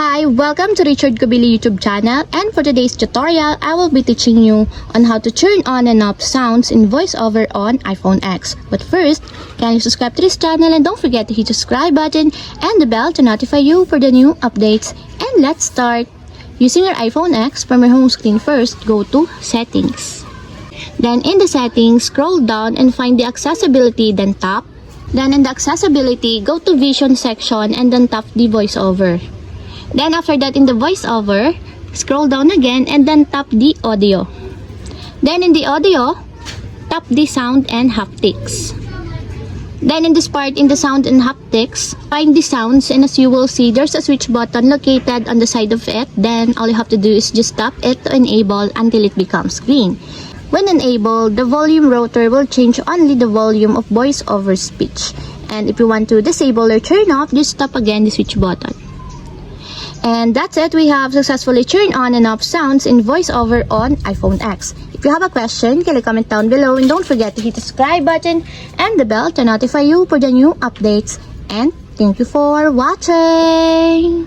Hi, welcome to Richard Kubili YouTube channel, and for today's tutorial, I will be teaching you on how to turn on and off sounds in voiceover on iPhone X. But first, can you subscribe to this channel and don't forget to hit the subscribe button and the bell to notify you for the new updates. And let's start. Using your iPhone X, from your home screen first, go to Settings. Then in the settings, scroll down and find the accessibility, then tap. Then in the accessibility, go to Vision section and then tap the voiceover. Then after that, in the voiceover, scroll down again and then tap the audio. Then in the audio, tap the sound and haptics. Then in this part, in the sound and haptics, find the sounds, and as you will see, there's a switch button located on the side of it. Then all you have to do is just tap it to enable until it becomes green. When enabled, the volume rotor will change only the volume of voiceover speech. And if you want to disable or turn off, just tap again the switch button. And that's it. We have successfully turned on and off sounds in voiceover on iPhone X. If you have a question, can you comment down below, and don't forget to hit the subscribe button and the bell to notify you for the new updates. And thank you for watching.